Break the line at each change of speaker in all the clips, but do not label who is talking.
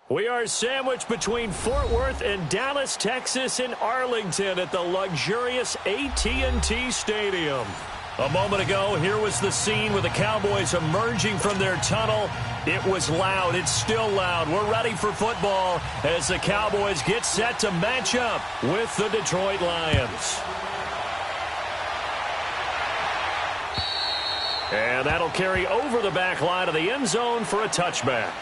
We are sandwiched between Fort Worth and Dallas, Texas, and Arlington at the luxurious AT&T Stadium. A moment ago, here was the scene with the Cowboys emerging from their tunnel. It was loud. It's still loud. We're ready for football as the Cowboys get set to match up with the Detroit Lions. And that'll carry over the back line of the end zone for a touchback.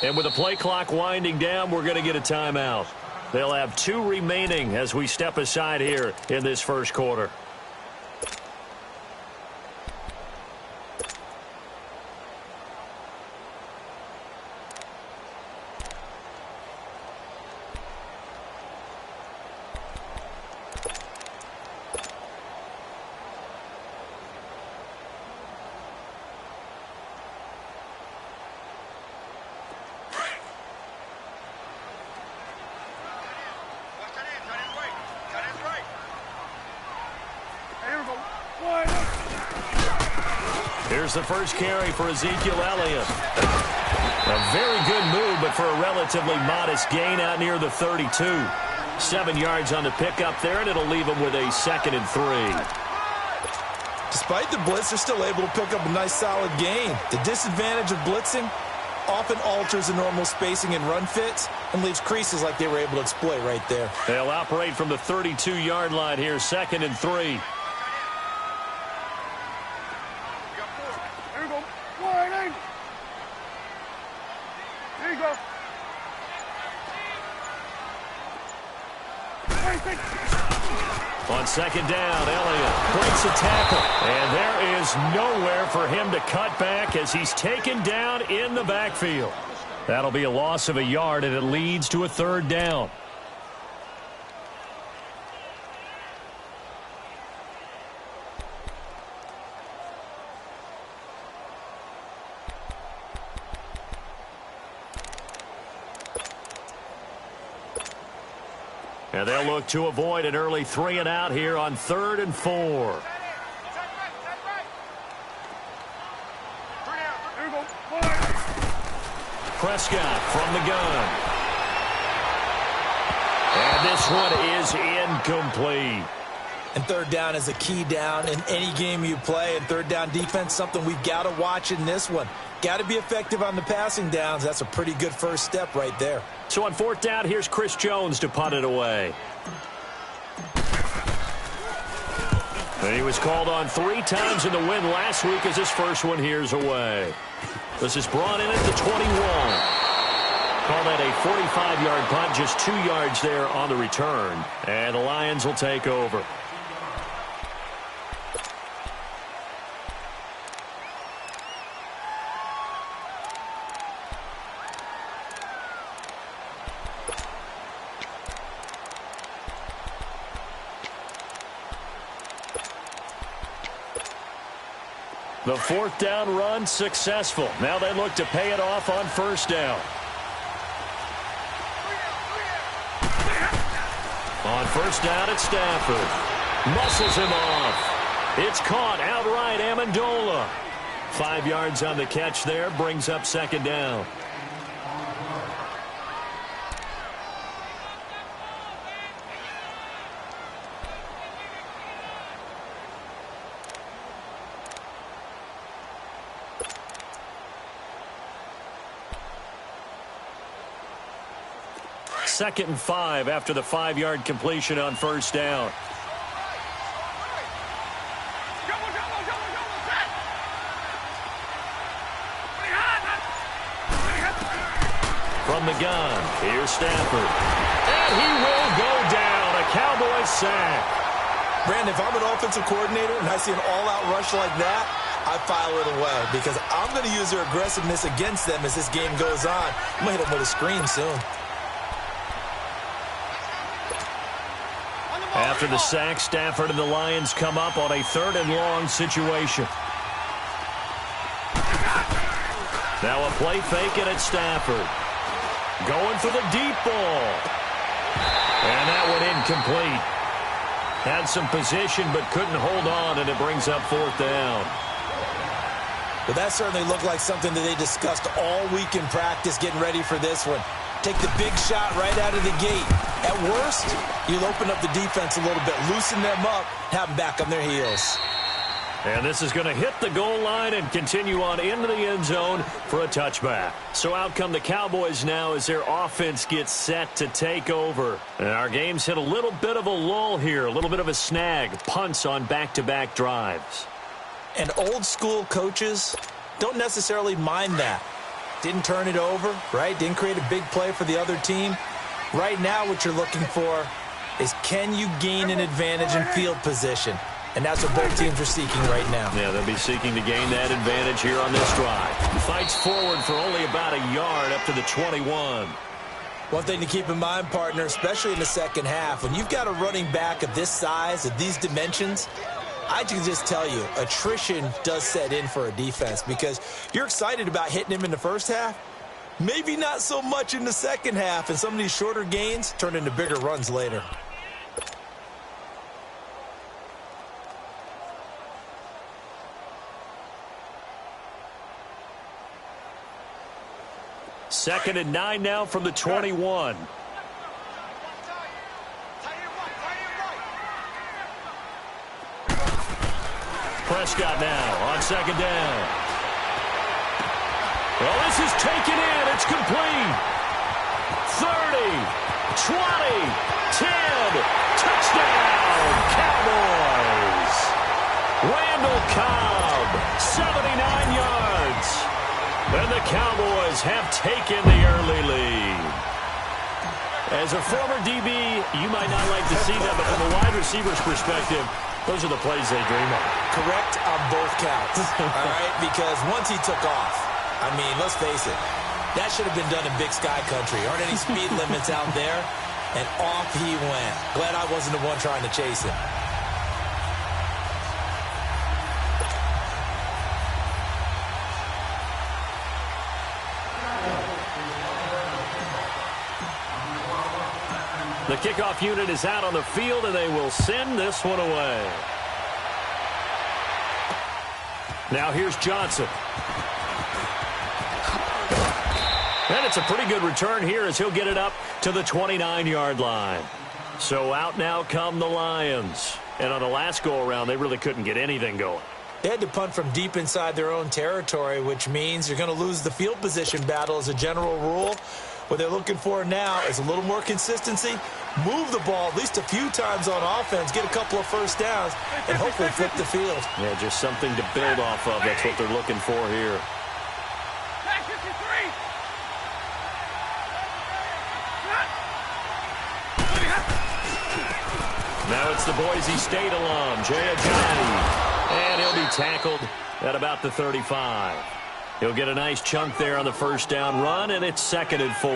And with the play clock winding down, we're going to get a timeout. They'll have 2 remaining as we step aside here in this first quarter. Here's the first carry for Ezekiel Elliott. A very good move, but for a relatively modest gain out near the 32. 7 yards on the pickup there, and it'll leave him with a 2nd and 3.
Despite the blitz, they're still able to pick up a nice solid gain. The disadvantage of blitzing often alters the normal spacing and run fits and leaves creases like they were able to exploit right there.
They'll operate from the 32-yard line here, 2nd and 3. On 2nd down, Elliott breaks a tackle. And there is nowhere for him to cut back as he's taken down in the backfield. That'll be a loss of a yard, and it leads to a 3rd down. And they'll look to avoid an early 3 and out here on 3rd and 4. Prescott from the gun. And this one is incomplete.
And 3rd down is a key down in any game you play. And 3rd down defense, something we've got to watch in this one. Got to be effective on the passing downs. That's a pretty good first step right there.
So on 4th down, here's Chris Jones to punt it away. And he was called on 3 times in the win last week as his first one here's away. This is brought in at the 21. Call that a 45-yard punt, just 2 yards there on the return. And the Lions will take over. The 4th down run successful. Now they look to pay it off on 1st down. On 1st down, it's Stafford. Muscles him off. It's caught outright, Amendola. 5 yards on the catch there, brings up 2nd down. Second and 5 after the 5-yard completion on 1st down. From the gun, here's Stafford. And he will go down. A Cowboys sack.
Brandon, if I'm an offensive coordinator and I see an all-out rush like that, I file it away because I'm going to use their aggressiveness against them as this game goes on. I'm going to hit them with a screen soon.
After the sack, Stafford and the Lions come up on a 3rd and long situation. Now a play fake, and it's Stafford. Going for the deep ball. And that one incomplete. Had some position but couldn't hold on, and it brings up 4th down.
Well, that certainly looked like something that they discussed all week in practice getting ready for this one. Take the big shot right out of the gate. At worst, you'll open up the defense a little bit, loosen them up, have them back on their heels.
And this is going to hit the goal line and continue on into the end zone for a touchback. So out come the Cowboys now as their offense gets set to take over. And our game's hit a little bit of a lull here, a little bit of a snag, punts on back-to-back drives.
And old school coaches don't necessarily mind that. Didn't turn it over, right? Didn't create a big play for the other team. Right now what you're looking for is, can you gain an advantage in field position? And that's what both teams are seeking right now.
Yeah, they'll be seeking to gain that advantage here on this drive. Fights forward for only about a yard up to the 21.
One thing to keep in mind, partner, especially in the second half, when you've got a running back of this size, of these dimensions, I can just tell you, attrition does set in for a defense because you're excited about hitting him in the first half. Maybe not so much in the second half, and some of these shorter gains turn into bigger runs later.
Second and 9 now from the 21. Prescott now on second down. Well, this is taken in. It's complete. 30, 20, 10. Touchdown, Cowboys. Randall Cobb, 79 yards. And the Cowboys have taken the early lead. As a former DB, you might not like to see that, but from a wide receiver's perspective, those are the plays they dream of.
Correct on both counts, all right? Because once he took off, I mean, let's face it, that should have been done in Big Sky Country. Aren't any speed limits out there? And off he went. Glad I wasn't the one trying to chase him.
The kickoff unit is out on the field, and they will send this one away. Now here's Johnson. And it's a pretty good return here as he'll get it up to the 29-yard line. So out now come the Lions. And on the last go-around, they really couldn't get anything going.
They had to punt from deep inside their own territory, which means you're going to lose the field position battle as a general rule. What they're looking for now is a little more consistency, move the ball at least a few times on offense, get a couple of first downs, and hopefully flip the field.
Yeah, just something to build off of. That's what they're looking for here. Now it's the Boise State alum, Jay Ajayi. And he'll be tackled at about the 35. He'll get a nice chunk there on the first down run, and it's 2nd and 4.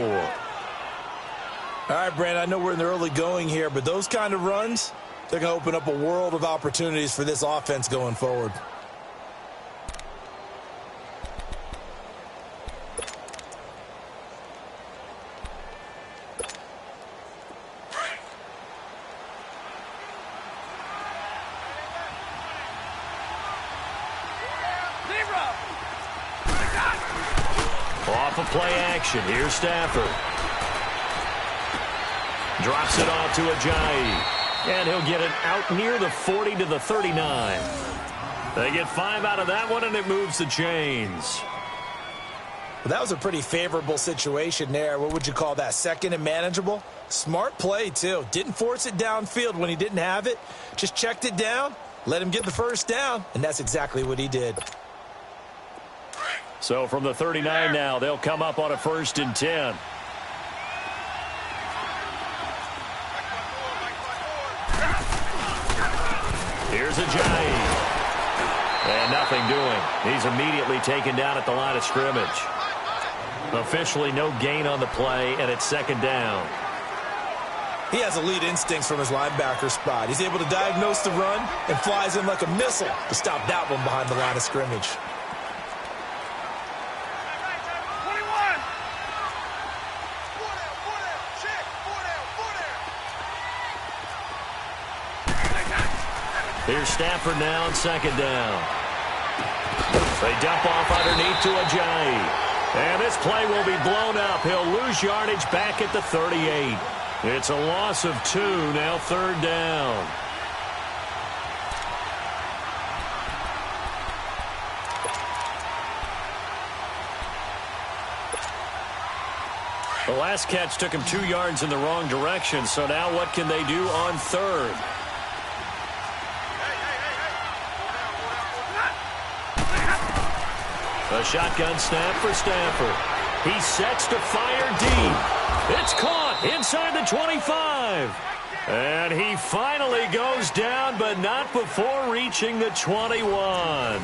All right, Brandon, I know we're in the early going here, but those kind of runs, they're going to open up a world of opportunities for this offense going forward.
Off of play action. Here's Stafford. Drops it off to Ajayi. And he'll get it out near the 40 to the 39. They get 5 out of that one, and it moves the chains.
Well, that was a pretty favorable situation there. What would you call that? Second and manageable? Smart play, too. Didn't force it downfield when he didn't have it. Just checked it down, let him get the first down, and that's exactly what he did.
So from the 39 now, they'll come up on a 1st and 10. Here's Ajayi. And nothing doing. He's immediately taken down at the line of scrimmage. Officially no gain on the play, and it's second down.
He has elite instincts from his linebacker spot. He's able to diagnose the run and flies in like a missile to stop that one behind the line of scrimmage.
Here's Stafford now on second down. They dump off underneath to Ajayi. And this play will be blown up. He'll lose yardage back at the 38. It's a loss of 2, now third down. The last catch took him 2 yards in the wrong direction, so now what can they do on third? A shotgun snap for Stafford. He sets to fire deep. It's caught inside the 25. And he finally goes down, but not before reaching the 21.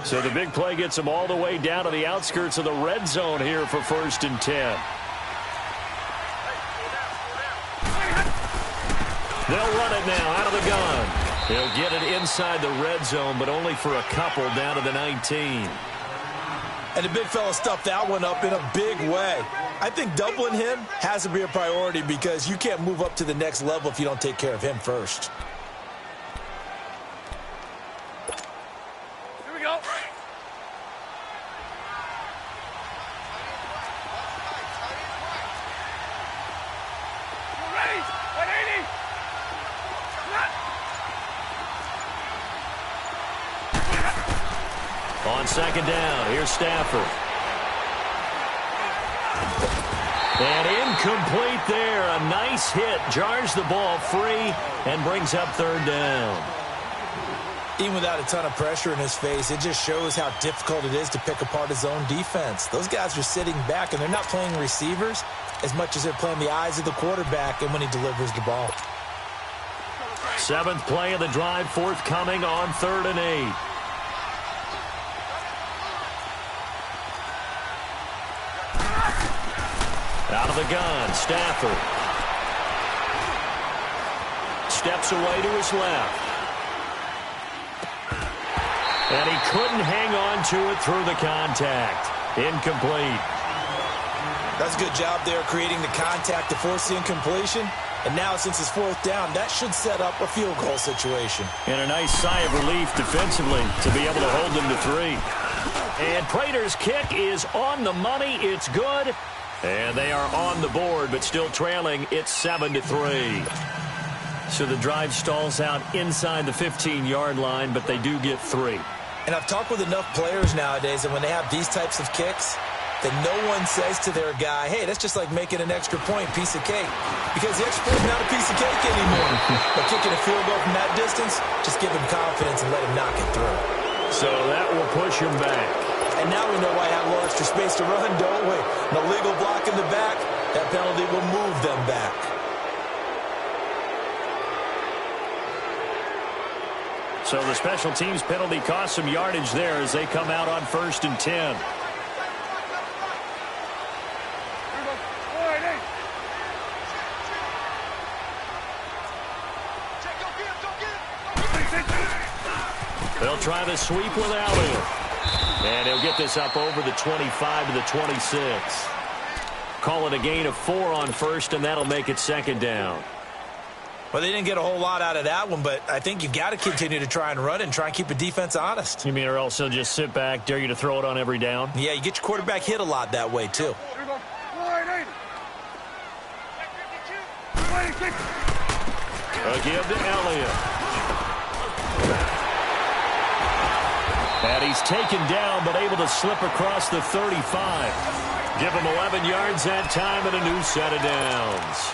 So the big play gets him all the way down to the outskirts of the red zone here for 1st and 10. They'll run it now out of the gun. He'll get it inside the red zone, but only for a couple down to the 19.
And the big fella stuffed that one up in a big way. I think doubling him has to be a priority because you can't move up to the next level if you don't take care of him first.
Here we go.
On second down, here's Stafford. And incomplete there. A nice hit. Jars the ball free and brings up third down.
Even without a ton of pressure in his face, it just shows how difficult it is to pick apart his own defense. Those guys are sitting back, and they're not playing receivers as much as they're playing the eyes of the quarterback and when he delivers the ball.
7th play of the drive forthcoming on 3rd and 8. Out of the gun, Stafford. Steps away to his left. And he couldn't hang on to it through the contact. Incomplete.
That's a good job there creating the contact to force the incompletion. And now since it's 4th down, that should set up a field goal situation.
And a nice sigh of relief defensively to be able to hold them to 3. And Prater's kick is on the money. It's good. And they are on the board, but still trailing. It's 7-3. So the drive stalls out inside the 15-yard line, but they do get 3.
And I've talked with enough players nowadays that when they have these types of kicks, that no one says to their guy, hey, that's just like making an extra point, piece of cake. Because the extra point is not a piece of cake anymore. But kicking a field goal from that distance, just give him confidence and let him knock it through.
So that will push him back.
And now we know why I have a little extra space to run, don't we? An illegal block in the back, that penalty will move them back.
So the special teams penalty cost some yardage there as they come out on 1st and 10. They'll try the sweep without him. And he'll get this up over the 25 to the 26. Call it a gain of 4 on 1st, and that'll make it 2nd down.
Well, they didn't get a whole lot out of that one, but I think you've got to continue to try and run and try and keep the defense honest.
You mean or else they'll just sit back, dare you to throw it on every down?
Yeah, you get your quarterback hit a lot that way, too.
A give to Elliott. And he's taken down, but able to slip across the 35. Give him 11 yards that time and a new set of downs.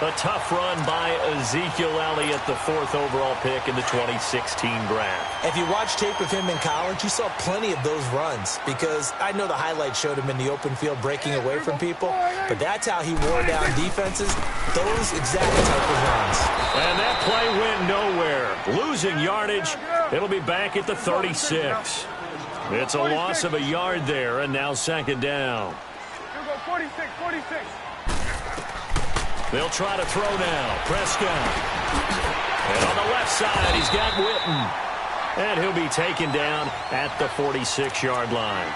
A tough run by Ezekiel Elliott, the 4th overall pick in the 2016 draft.
If you watch tape of him in college, you saw plenty of those runs because I know the highlights showed him in the open field breaking away from people, but that's how he wore down defenses, those exact type of runs.
And that play went nowhere. Losing yardage, it'll be back at the 36. It's a loss of a yard there, and now 2nd down.
46, 46.
They'll try to throw now. Prescott. And on the left side, he's got Witten. And he'll be taken down at the 46-yard line.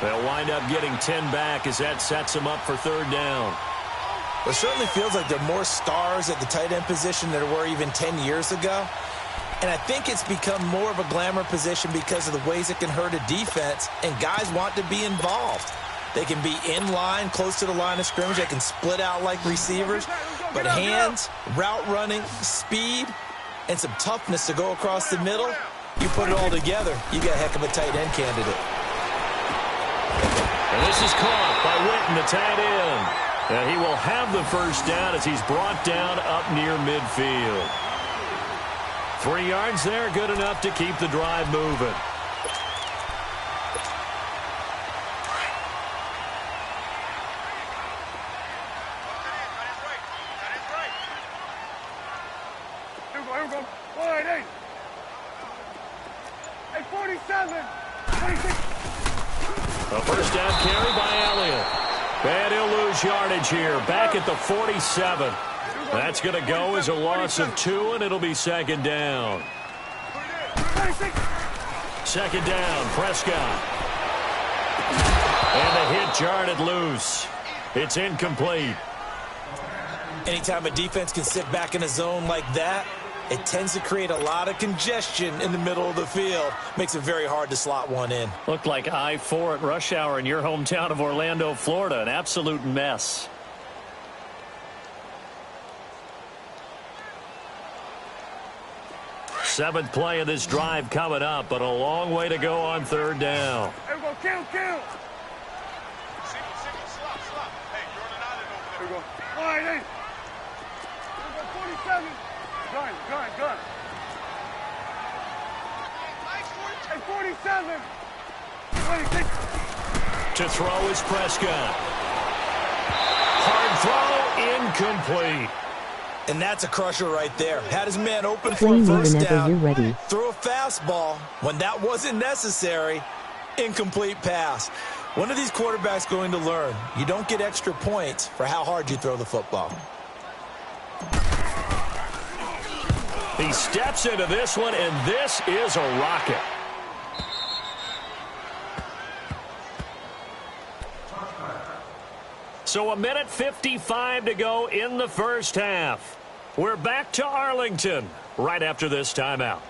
They'll wind up getting 10 back as that sets them up for 3rd down.
It certainly feels like there are more stars at the tight end position than there were even 10 years ago. And I think it's become more of a glamour position because of the ways it can hurt a defense, and guys want to be involved. They can be in line, close to the line of scrimmage. They can split out like receivers. But hands, route running, speed, and some toughness to go across the middle, you put it all together, you got a heck of a tight end candidate.
And this is caught by Witten, the tight end. And he will have the 1st down as he's brought down up near midfield. 3 yards there, good enough to keep the drive moving. A 1st down carry by Elliott. And he'll lose yardage here. Back at the 47. That's going to go as a loss of 2, and it'll be 2nd down. 2nd down, Prescott. And the hit jarred it loose. It's incomplete.
Anytime a defense can sit back in a zone like that, it tends to create a lot of congestion in the middle of the field. Makes it very hard to slot one in.
Looked like I-4 at rush hour in your hometown of Orlando, Florida. An absolute mess. Seventh play of this drive coming up, but a long way to go on 3rd down.
There we go, kill. Slop. Hey, Jordan Allen over there. There we go. All right, hey. There we go, 47. Gun. Hey, 47. 26.
To throw is Prescott. Hard throw, incomplete.
And that's a crusher right there. Had his man open for a 1st down.
You're ready.
Threw a fastball when that wasn't necessary. Incomplete pass. One of these quarterbacks going to learn. You don't get extra points for how hard you throw the football.
He steps into this one, and this is a rocket. So 1:55 to go in the 1st half. We're back to Arlington right after this timeout.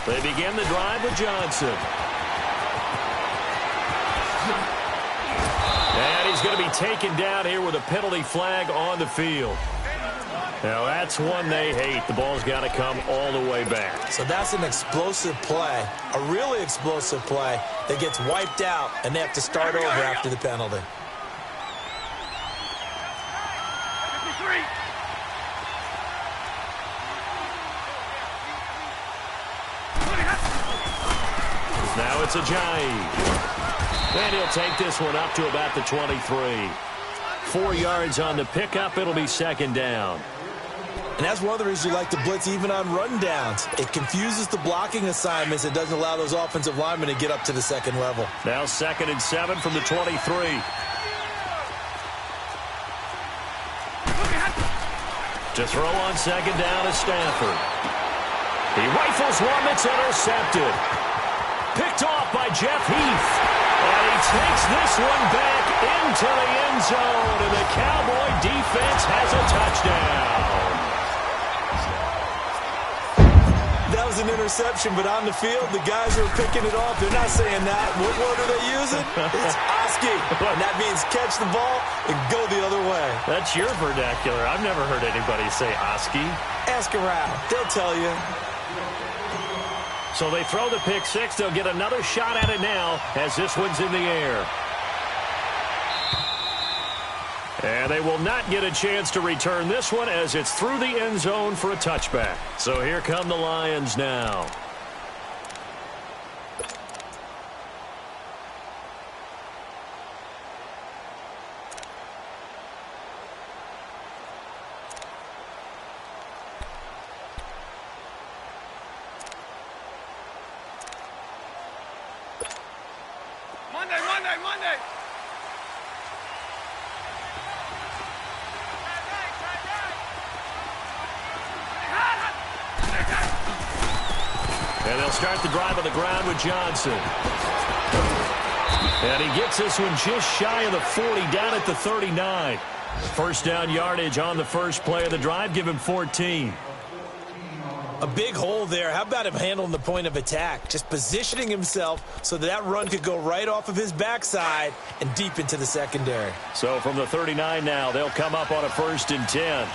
They begin the drive with Johnson. And he's going to be taken down here with a penalty flag on the field. Now that's one they hate. The ball's got to come all the way back.
So that's an explosive play, a really explosive play that gets wiped out, and they have to start over after the penalty.
Now it's Ajayi. And he'll take this one up to about the 23. 4 yards on the pickup. It'll be 2nd down.
And that's one of the reasons you like to blitz even on rundowns. It confuses the blocking assignments. It doesn't allow those offensive linemen to get up to the 2nd level.
Now 2nd and 7 from the 23. To throw on 2nd down is Stafford. He rifles one that's intercepted. Picked off by Jeff Heath. And he takes this one back into the end zone. And the Cowboy defense has a touchdown.
was an interception, but on the field, the guys who are picking it off, they're not saying that. What word are they using? It's Oski. And that means catch the ball and go the other way.
That's your vernacular. I've never heard anybody say Oski.
Ask around. They'll tell you.
So they throw the pick six. They'll get another shot at it now as this one's in the air. And they will not get a chance to return this one as it's through the end zone for a touchback. So here come the Lions now.
Monday.
And they'll start the drive on the ground with Johnson. And he gets this one just shy of the 40, down at the 39. First down yardage on the first play of the drive. Give him 14.
A big hole there. How about him handling the point of attack? Just positioning himself so that run could go right off of his backside and deep into the secondary.
So from the 39 now, they'll come up on a 1st and 10.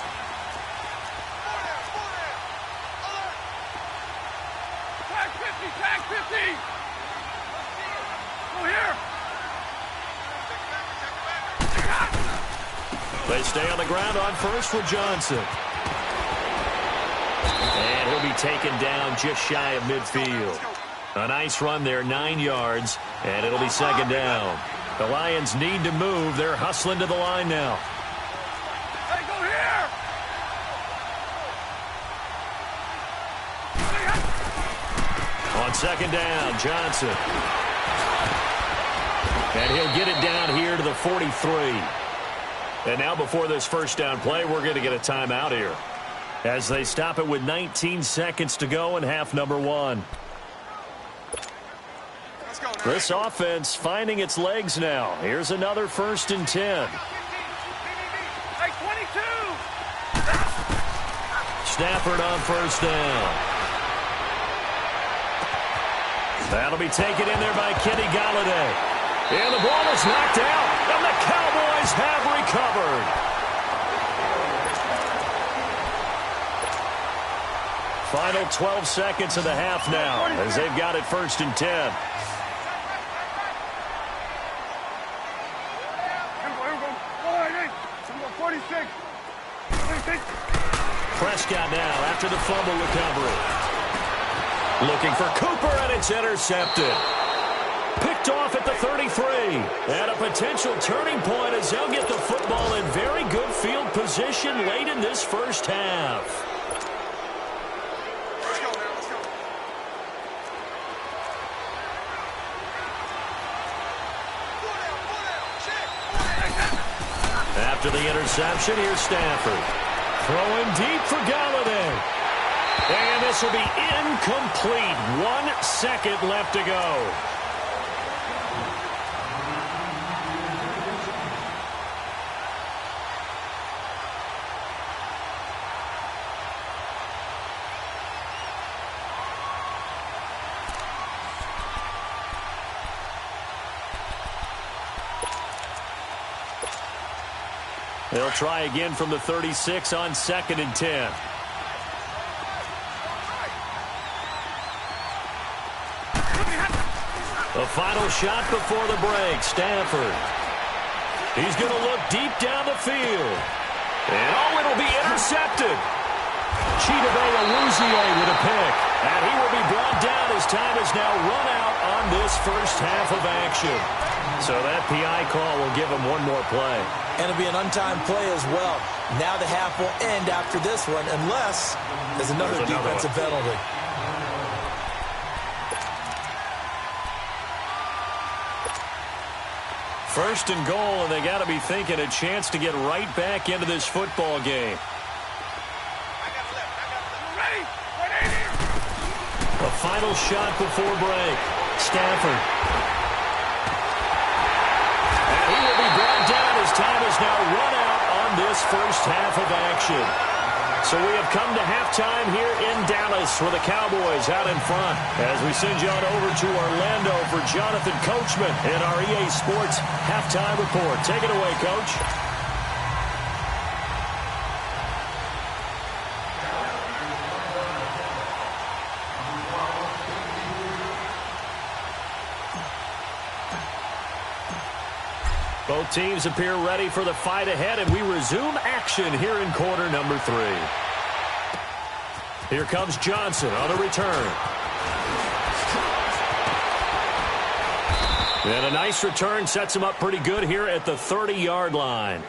Tag 50. Go here.
They stay on the ground on first with Johnson. And he'll be taken down just shy of midfield. A nice run there, 9 yards, and it'll be 2nd down. The Lions need to move. They're hustling to the line now.
Hey, go here.
On 2nd down, Johnson. And he'll get it down here to the 43. And now before this first down play, we're going to get a timeout here, as they stop it with 19 seconds to go in half number 1. This offense finding its legs now. Here's another 1st and 10.
Hey, 22.
Stafford on 1st down. That'll be taken in there by Kenny Golladay. And the ball is knocked out, and the Cowboys have recovered. Final 12 seconds of the half now, as they've got it 1st and 10.
Here we go. 46.
Prescott now after the fumble recovery. Looking for Cooper, and it's intercepted. Picked off at the 33. And a potential turning point as they'll get the football in very good field position late in this first half. After the interception, here's Stafford. Throwing deep for Golladay. And this will be incomplete. 1 second left to go. They'll try again from the 36 on 2nd and 10. The final shot before the break, Stafford. He's going to look deep down the field. And it'll be intercepted. Chidobe with a pick. And he will be brought down as time has now run out on this first half of action. So that PI call will give him one more play.
And it'll be an untimed play as well. Now the half will end after this one, unless there's another defensive penalty.
First and goal, and they got to be thinking a chance to get right back into this football game. A final shot before break. Stafford. And he will be brought down as time is now run out on this first half of action. So we have come to halftime here in Dallas with the Cowboys out in front. As we send you on over to Orlando for Jonathan Coachman in our EA Sports Halftime Report. Take it away, Coach. Both teams appear ready for the fight ahead, and we resume action here in quarter number 3. Here comes Johnson on a return. And a nice return sets him up pretty good here at the 30-yard line.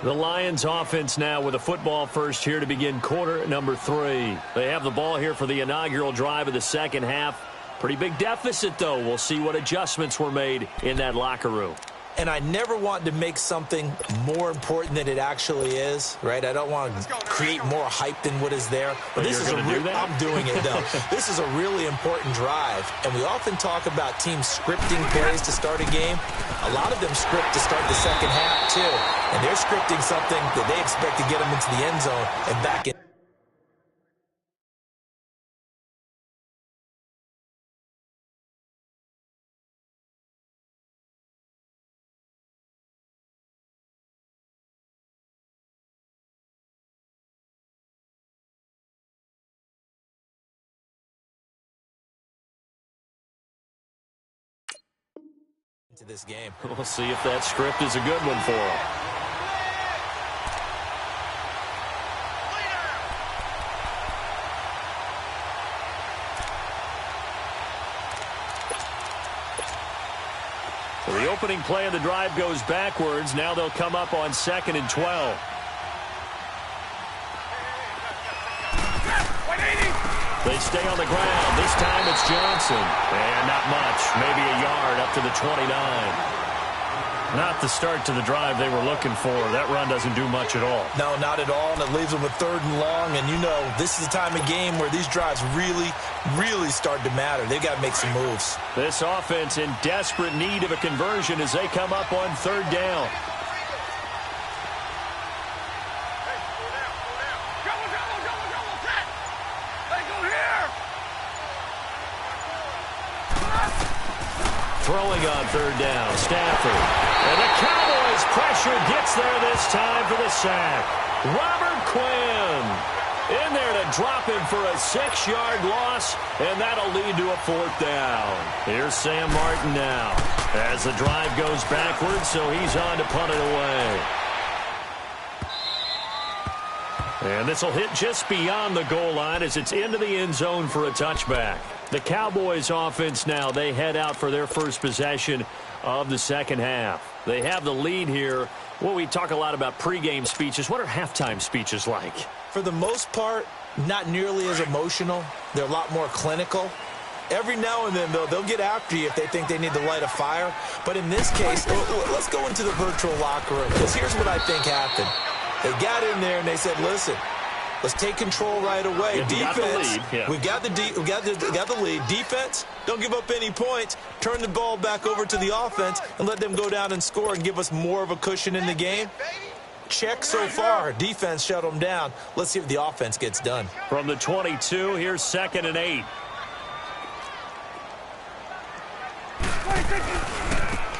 The Lions offense now with a football first here to begin quarter number 3. They have the ball here for the inaugural drive of the second half. Pretty big deficit, though. We'll see what adjustments were made in that locker room.
And I never want to make something more important than it actually is, right? I don't want to create more hype than what is there. But this is I'm doing it, though. This is a really important drive. And we often talk about teams scripting plays to start a game. A lot of them script to start the second half, too. And they're scripting something that they expect to get them into the end zone and back in. To this game.
We'll see if that script is a good one for him. So the opening play of the drive goes backwards. Now they'll come up on 2nd and 12. They stay on the ground. This time it's Johnson. And not much. Maybe a yard up to the 29. Not the start to the drive they were looking for. That run doesn't do much at all.
No, not at all. And it leaves them with 3rd and long. And, you know, this is the time of game where these drives really, really start to matter. They've got to make some moves.
This offense in desperate need of a conversion as they come up on 3rd down. Throwing on 3rd down, Stafford. And the Cowboys pressure gets there this time for the sack. Robert Quinn in there to drop him for a 6-yard loss, and that'll lead to a 4th down. Here's Sam Martin now as the drive goes backwards, so he's on to punt it away. And this will hit just beyond the goal line as it's into the end zone for a touchback. The Cowboys offense now, they head out for their first possession of the second half. They have the lead here. Well, we talk a lot about pregame speeches. What are halftime speeches like?
For the most part, not nearly as emotional. They're a lot more clinical. Every now and then, though, they'll get after you if they think they need to light a fire. But in this case, let's go into the virtual locker room, because here's what I think happened. They got in there and they said, listen, let's take control right away.
Yeah,
defense,
we
got the lead. Defense, don't give up any points. Turn the ball back over to the offense and let them go down and score and give us more of a cushion in the game. Check so far. Defense shut them down. Let's see if the offense gets done.
From the 22, here's 2nd and 8.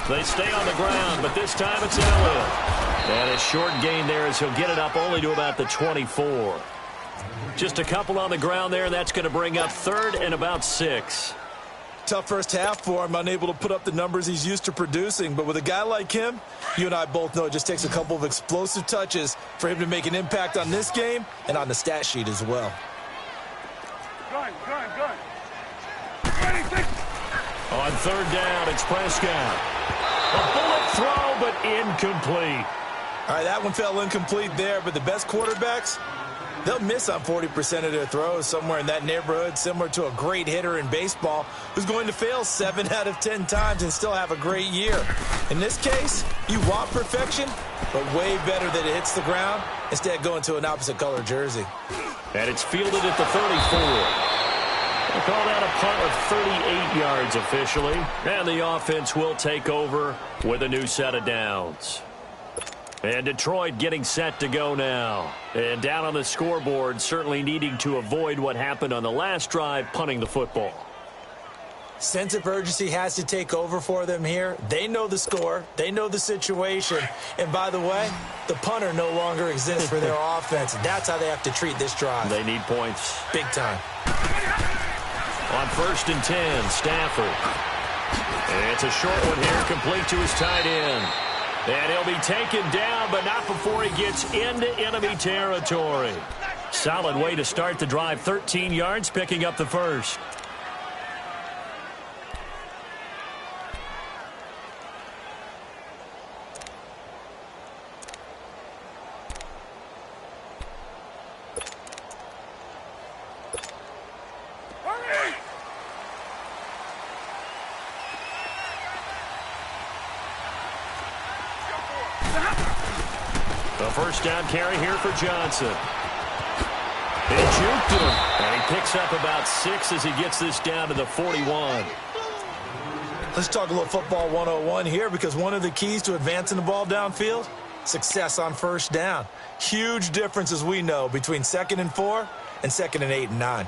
They stay on the ground, but this time it's Elliott. And a short gain there as he'll get it up only to about the 24. Just a couple on the ground there, and that's going to bring up 3rd and about 6.
Tough first half for him, unable to put up the numbers he's used to producing. But with a guy like him, you and I both know it just takes a couple of explosive touches for him to make an impact on this game and on the stat sheet as well.
Gun.
On 3rd down, it's Prescott. A bullet throw, but incomplete.
All right, that one fell incomplete there, but the best quarterbacks, they'll miss on 40% of their throws, somewhere in that neighborhood, similar to a great hitter in baseball who's going to fail 7 out of 10 times and still have a great year. In this case, you want perfection, but way better that it hits the ground instead of going to an opposite color jersey.
And it's fielded at the 34. They call that a punt of 38 yards officially. And the offense will take over with a new set of downs. And Detroit getting set to go now. And down on the scoreboard, certainly needing to avoid what happened on the last drive, punting the football.
Sense of urgency has to take over for them here. They know the score. They know the situation. And by the way, the punter no longer exists for their offense. That's how they have to treat this drive.
They need points.
Big time.
On 1st and 10, Stafford. It's a short one here, complete to his tight end. And he'll be taken down, but not before he gets into enemy territory. Solid way to start the drive. 13 yards, picking up the first. First down carry here for Johnson. He juked him, and he picks up about 6 as he gets this down to the 41.
Let's talk a little football 101 here, because one of the keys to advancing the ball downfield, success on first down. Huge difference, as we know, between 2nd and 4 and 2nd and 8 and 9.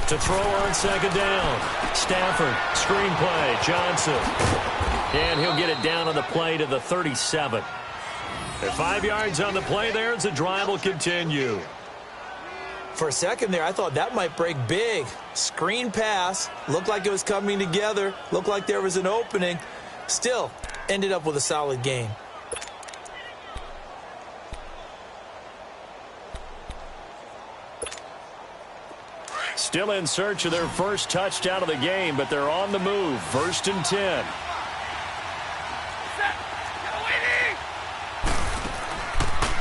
To throw on 2nd down. Stafford, screenplay, Johnson. And he'll get it down on the play to the 37. And 5 yards on the play there as the drive will continue.
For a second there, I thought that might break big. Screen pass. Looked like it was coming together. Looked like there was an opening. Still, ended up with a solid gain.
Still in search of their first touchdown of the game, but they're on the move. 1st and 10.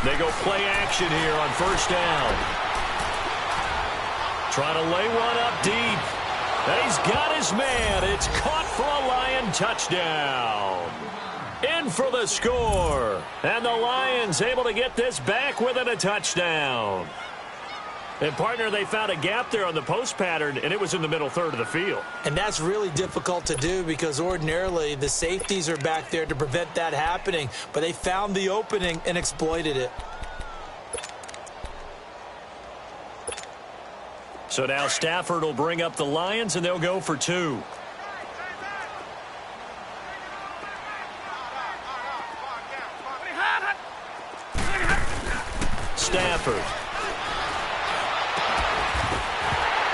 They go play action here on 1st down. Trying to lay one up deep. And he's got his man. It's caught for a Lion touchdown. In for the score. And the Lions able to get this back within a touchdown. And, partner, they found a gap there on the post pattern, and it was in the middle third of the field.
And that's really difficult to do, because ordinarily the safeties are back there to prevent that happening. But they found the opening and exploited it.
So now Stafford will bring up the Lions, and they'll go for 2. Stafford.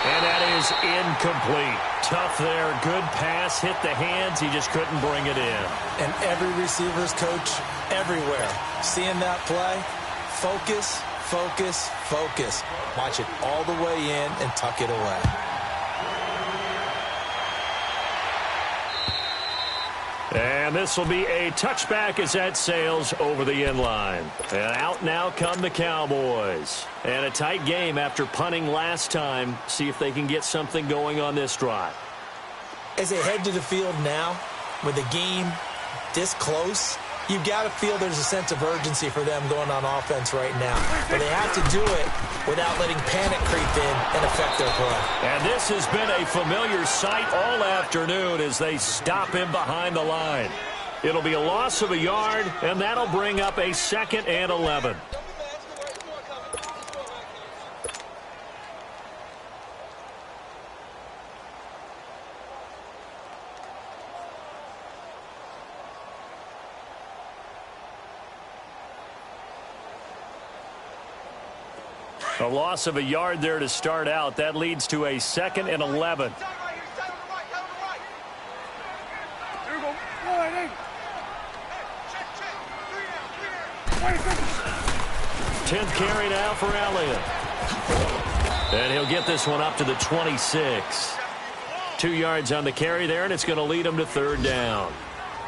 And that is incomplete. Tough there. Good pass. Hit the hands. He just couldn't bring it in.
And every receiver's coach everywhere, seeing that play, focus, focus, focus. Watch it all the way in and tuck it away.
And this will be a touchback as that sails over the end line. And out now come the Cowboys. And a tight game after punting last time. See if they can get something going on this drive.
As they head to the field now, with the game this close, you've got to feel there's a sense of urgency for them going on offense right now. But they have to do it without letting panic creep in and affect their play.
And this has been a familiar sight all afternoon as they stop him behind the line. It'll be a loss of a yard, and that'll bring up a 2nd and 11. A loss of a yard there to start out. That leads to a 2nd and 11. 10th carry now for Elliott. And he'll get this one up to the 26. 2 yards on the carry there, and it's going to lead him to 3rd down.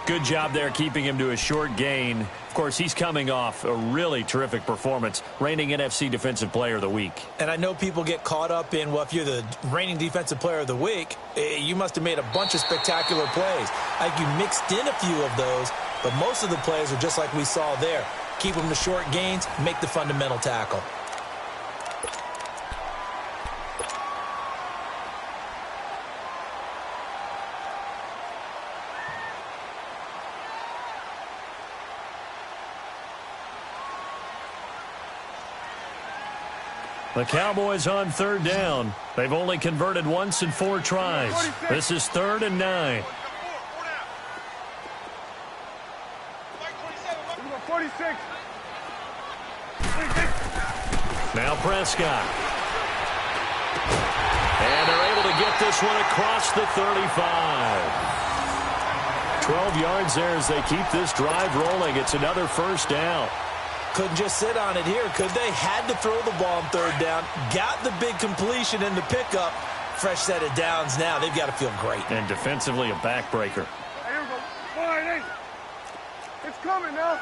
Good job there keeping him to a short gain. Of course, he's coming off a really terrific performance, reigning NFC Defensive Player of the Week.
And I know people get caught up in, well, if you're the reigning Defensive Player of the Week, you must have made a bunch of spectacular plays. Like you mixed in a few of those, but most of the plays are just like we saw there. Keep them to short gains, make the fundamental tackle.
The Cowboys on third down. They've only converted once in 4 tries. This is 3rd and 9.
46.
Now Prescott. And they're able to get this one across the 35. 12 yards there as they keep this drive rolling. It's another first down.
Couldn't just sit on it here, could they? Had to throw the ball on third down. Got the big completion in the pickup. Fresh set of downs now. They've got to feel great.
And defensively, a backbreaker.
Hey, here we go. 5-8. It's coming now.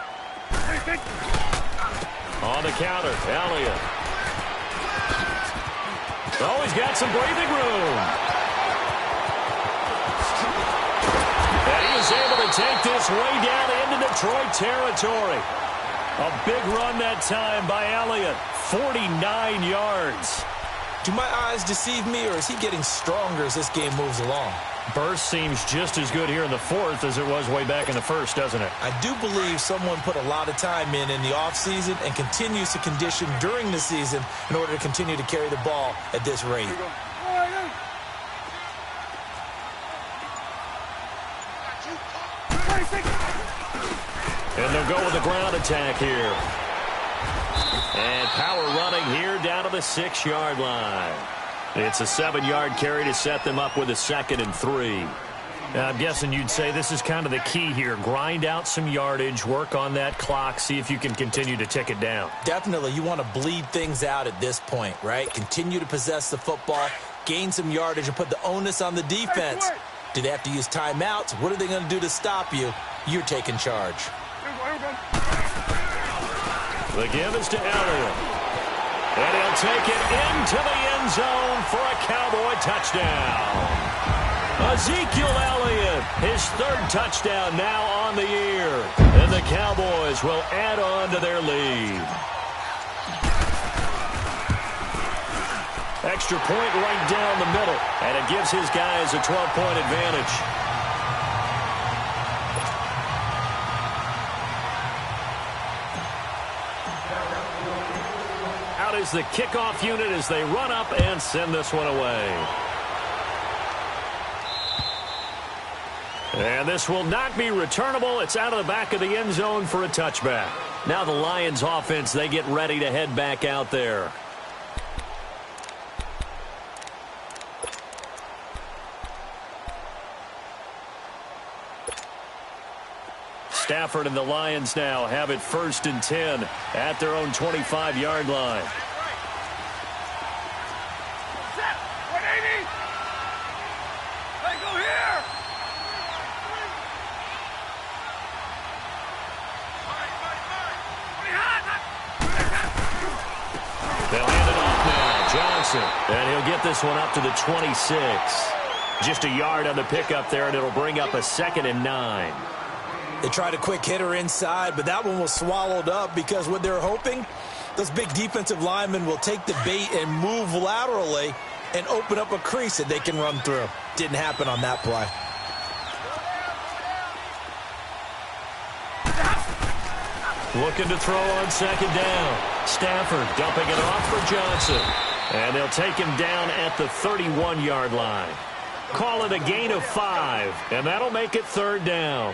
On the counter, Elliott. Oh, he's got some breathing room. And he is able to take this way down into Detroit territory. A big run that time by Elliott. 49 yards.
Do my eyes deceive me, or is he getting stronger as this game moves along?
Burst seems just as good here in the 4th as it was way back in the 1st, doesn't it?
I do believe someone put a lot of time in the offseason and continues to condition during the season in order to continue to carry the ball at this rate.
And they'll go with the ground attack here. And power running here down to the 6-yard line. It's a 7-yard carry to set them up with a 2nd and 3. Now, I'm guessing you'd say this is kind of the key here. Grind out some yardage, work on that clock, see if you can continue to tick it down.
Definitely. You want to bleed things out at this point, right? Continue to possess the football, gain some yardage, and put the onus on the defense. Do they have to use timeouts? What are they going to do to stop you? You're taking charge.
The give is to Elliott. And he'll take it into the end zone for a Cowboy touchdown. Ezekiel Elliott, his 3rd touchdown now on the year. And the Cowboys will add on to their lead. Extra point right down the middle. And it gives his guys a 12-point advantage. Out is the kickoff unit as they run up and send this one away. And this will not be returnable. It's out of the back of the end zone for a touchback. Now the Lions offense, they get ready to head back out there. Stafford and the Lions now have it 1st and 10 at their own 25-yard line. They'll hand it off now. Johnson. And he'll get this one up to the 26. Just a yard on the pickup there, and it'll bring up a 2nd and 9.
They tried a quick hitter inside, but that one was swallowed up because what they're hoping, those big defensive linemen will take the bait and move laterally and open up a crease that they can run through. Didn't happen on that play.
Looking to throw on 2nd down. Stafford dumping it off for Johnson. And they'll take him down at the 31-yard line. Call it a gain of 5, and that'll make it 3rd down.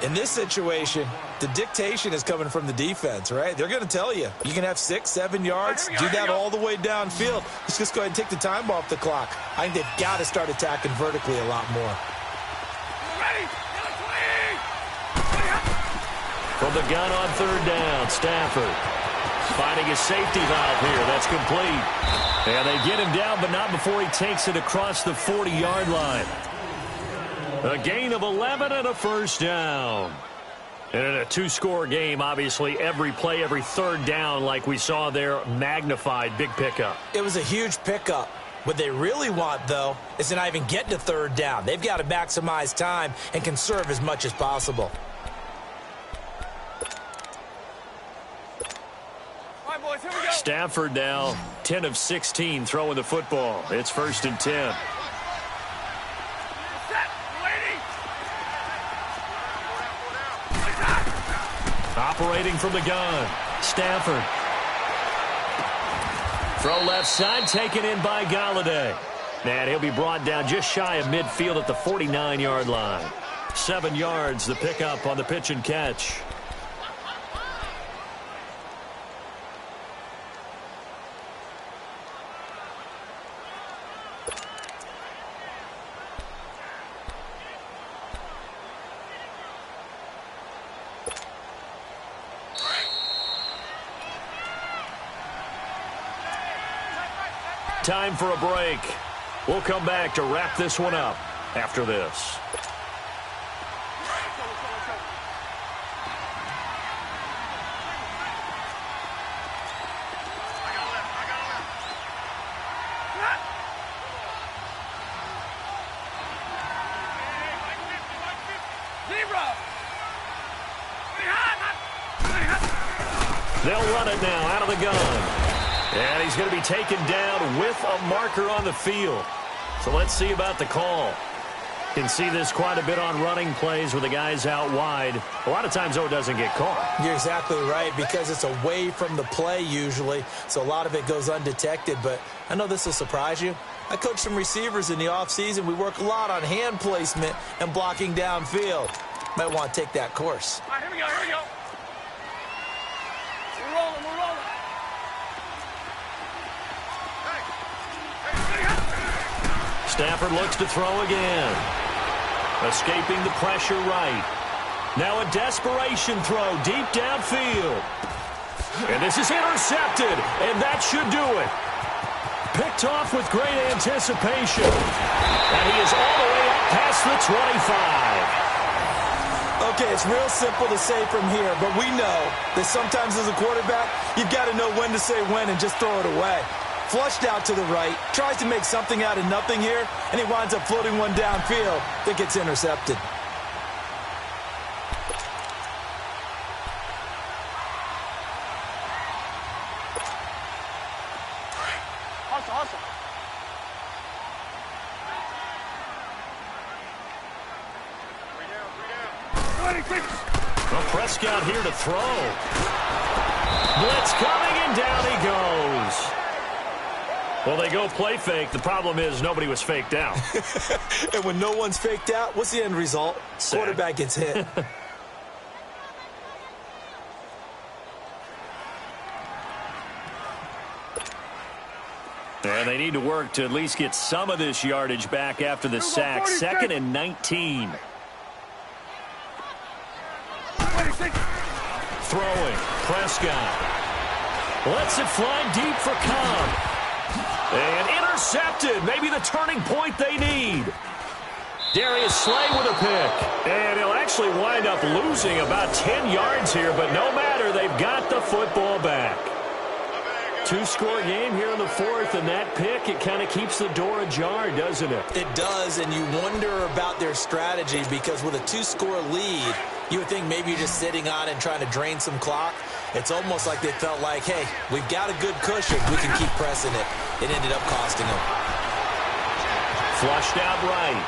In this situation, the dictation is coming from the defense, right? They're going to tell you, you can have 6, 7 yards, do that all the way downfield. Let's just go ahead and take the time off the clock. I think they've got to start attacking vertically a lot more.
From the gun on 3rd down, Stafford finding his safety valve here. That's complete. And they get him down, but not before he takes it across the 40-yard line. A gain of 11 and a first down. And in a two-score game, obviously, every play, every third down, like we saw there, magnified. Big pickup.
It was a huge pickup. What they really want, though, is to not even get to third down. They've got to maximize time and conserve as much as possible.
All right, boys, here we go.
Stafford now 10 of 16 throwing the football. It's 1st and 10.
Set, lady.
Operating from the gun. Stafford. Throw left side, taken in by Galladay. And he'll be brought down just shy of midfield at the 49-yard line. 7 yards, the pickup on the pitch and catch. Time for a break. We'll come back to wrap this one up after this. They'll run it now out of the gun. And he's going to be taken down with a marker on the field. So let's see about the call. Can see this quite a bit on running plays with the guys out wide. A lot of times, though, it doesn't get caught.
You're exactly right, because it's away from the play usually, so a lot of it goes undetected. But I know this will surprise you. I coach some receivers in the offseason. We work a lot on hand placement and blocking downfield. Might want to take that course.
All right, here we go, here we go. We're rolling, we're rolling.
Stafford looks to throw again. Escaping the pressure right. Now a desperation throw deep downfield. And this is intercepted, and that should do it. Picked off with great anticipation. And he is all the way up past the 25.
Okay, it's real simple to say from here, but we know that sometimes as a quarterback, you've got to know when to say when and just throw it away. Flushed out to the right, tries to make something out of nothing here, and he winds up floating one downfield that gets intercepted.
Hussle.
Well, Prescott here to throw. Blitz coming, and down he goes. Well, they go play fake. The problem is nobody was faked out.
And when no one's faked out, what's the end result?
Sack.
Quarterback gets hit.
And they need to work to at least get some of this yardage back after the sack. 2nd and 19. Throwing. Prescott. Lets it fly deep for Cobb. And intercepted. Maybe the turning point they need. Darius Slay with a pick. And he'll actually wind up losing about 10 yards here, but no matter, they've got the football back. Two-score game here in the 4th, and that pick, it kind of keeps the door ajar, doesn't it?
It does, and you wonder about their strategy, because with a 2-score lead, you would think maybe you're just sitting on it and trying to drain some clock. It's almost like they felt like, hey, we've got a good cushion. We can keep pressing it. It ended up costing them.
Flushed out right.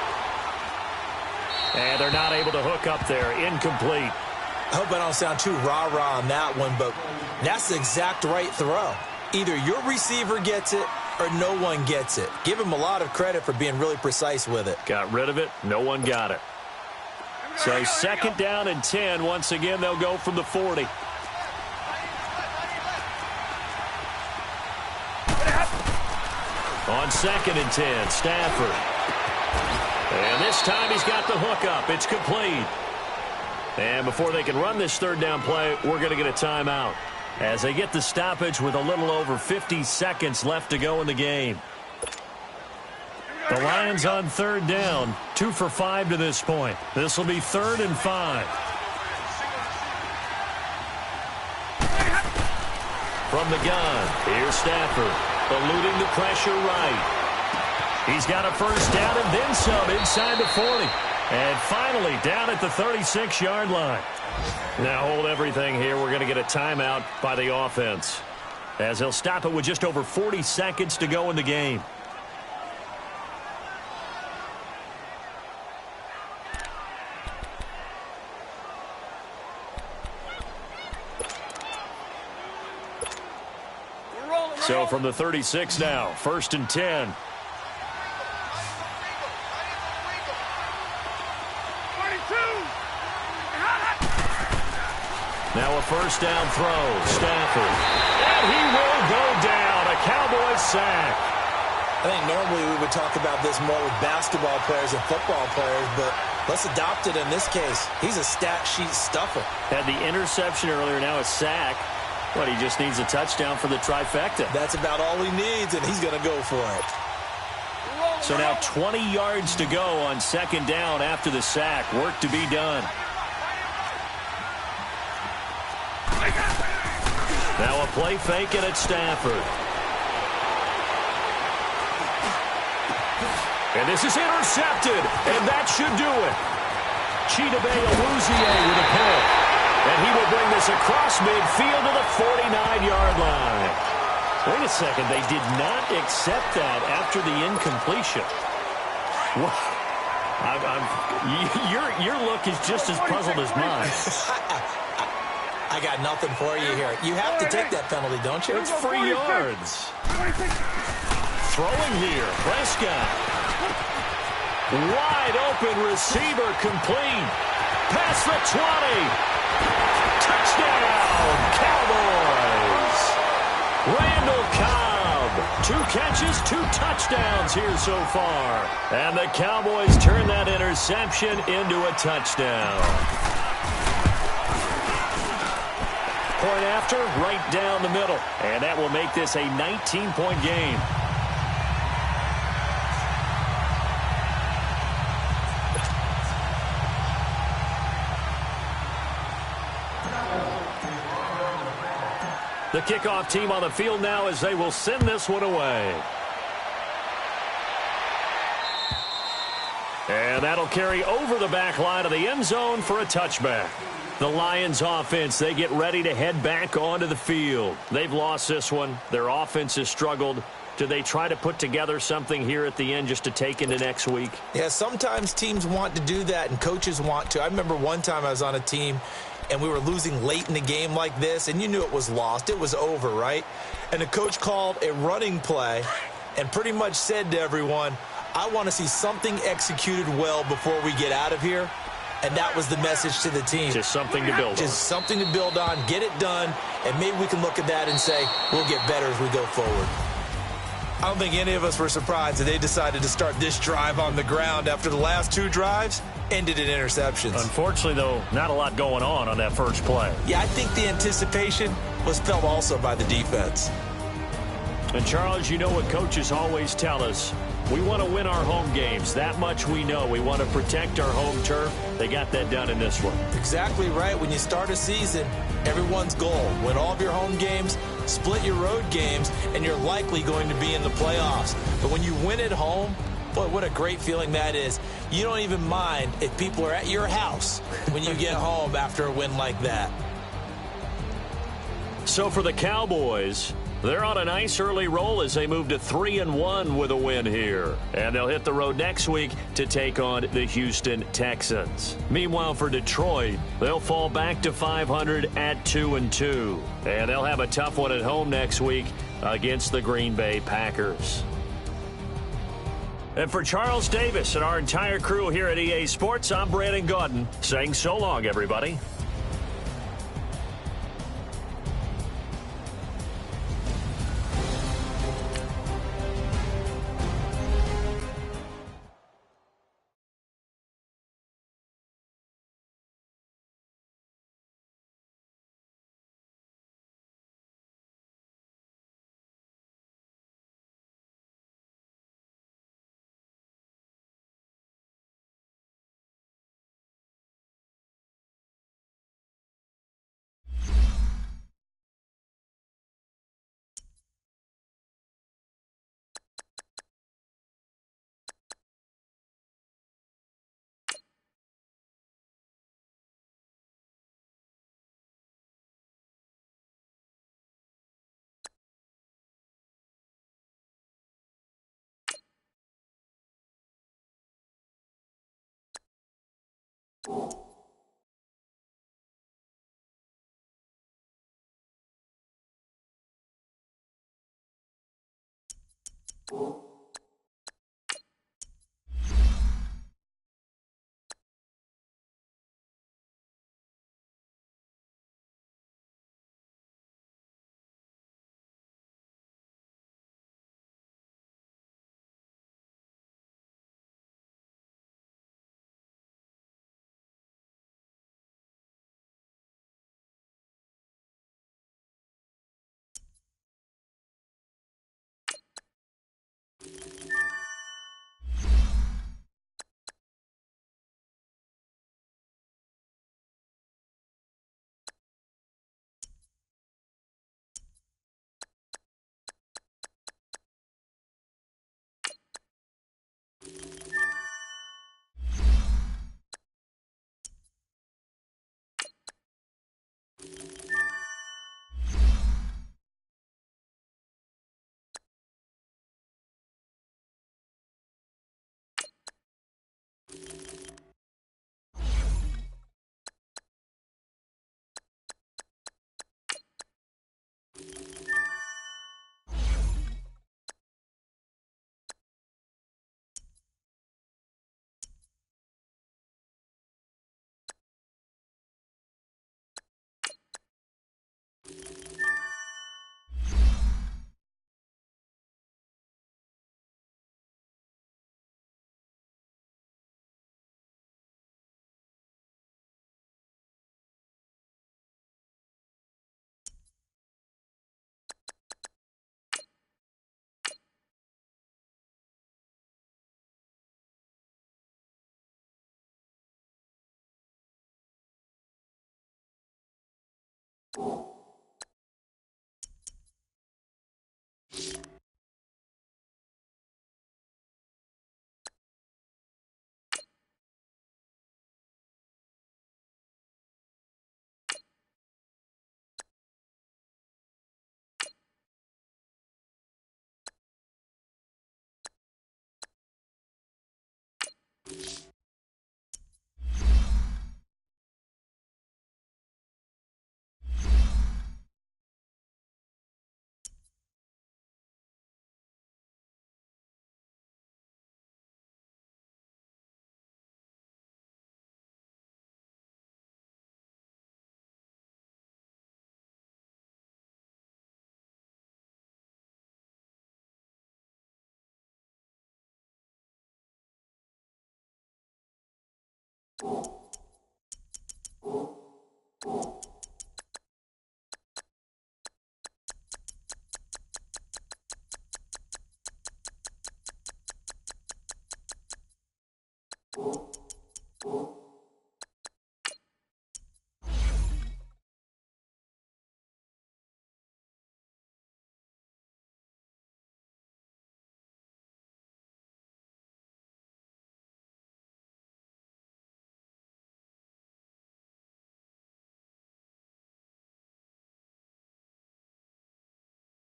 And they're not able to hook up there. Incomplete.
I hope I don't sound too rah-rah on that one, but that's the exact right throw. Either your receiver gets it or no one gets it. Give him a lot of credit for being really precise with it.
Got rid of it. No one got it. So 2nd down and 10. Once again, they'll go from the 40. On 2nd and 10, Stafford. And this time he's got the hook up. It's complete. And before they can run this 3rd down play, we're going to get a timeout as they get the stoppage with a little over 50 seconds left to go in the game. The Lions on 3rd down, 2 for 5 to this point. This will be 3rd and 5. From the gun, here's Stafford, eluding the pressure right. He's got a first down and then some inside the 40. And finally down at the 36-yard line. Now hold everything here. We're going to get a timeout by the offense, as he'll stop it with just over 40 seconds to go in the game. So from the 36 now, 1st and 10. Now a first down throw, Stafford. And he will go down, a Cowboys sack.
I think normally we would talk about this more with basketball players and football players, but let's adopt it in this case. He's a stat sheet stuffer.
Had the interception earlier, now a sack. But he just needs a touchdown for the trifecta.
That's about all he needs, and he's going to go for it.
So now 20 yards to go on 2nd down after the sack. Work to be done. Now a play fake and it's Stafford. And this is intercepted, and that should do it. Chidobe Awuzie with a pick. And he will bring this across midfield to the 49-yard line. Wait a second. They did not accept that after the incompletion. Your look is just as puzzled as mine.
I got nothing for you here. You have to take that penalty, don't you?
It's free yards. Throwing here. Prescott. Wide open receiver complete. Past the 20. Touchdown, Cowboys! Randall Cobb, 2 catches, 2 touchdowns here so far. And the Cowboys turn that interception into a touchdown. Point after, right down the middle. And that will make this a 19-point game. The kickoff team on the field now as they will send this one away. And that'll carry over the back line of the end zone for a touchback. The Lions offense, they get ready to head back onto the field. They've lost this one. Their offense has struggled. Do they try to put together something here at the end just to take into next week?
Yeah, sometimes teams want to do that and coaches want to. I remember one time I was on a team and we were losing late in the game like this, and you knew it was lost. It was over, right? And the coach called a running play and pretty much said to everyone, I want to see something executed well before we get out of here. And that was the message to the team.
Just something to build on.
Just something to build on, get it done, and maybe we can look at that and say, we'll get better as we go forward. I don't think any of us were surprised that they decided to start this drive on the ground after the last 2 drives ended in interceptions.
Unfortunately, though, not a lot going on that first play.
Yeah, I think the anticipation was felt also by the defense.
And, Charles, you know what coaches always tell us. We want to win our home games. That much we know. We want to protect our home turf. They got that done in this one.
Exactly right. When you start a season, everyone's goal, win all of your home games, split your road games, and you're likely going to be in the playoffs. But when you win at home, boy, what a great feeling that is. You don't even mind if people are at your house when you get home after a win like that.
So for the Cowboys, they're on a nice early roll as they move to 3-1 with a win here. And they'll hit the road next week to take on the Houston Texans. Meanwhile, for Detroit, they'll fall back to 500 at 2-2. And they'll have a tough one at home next week against the Green Bay Packers. And for Charles Davis and our entire crew here at EA Sports, I'm Brandon Gaudin saying so long, everybody.
you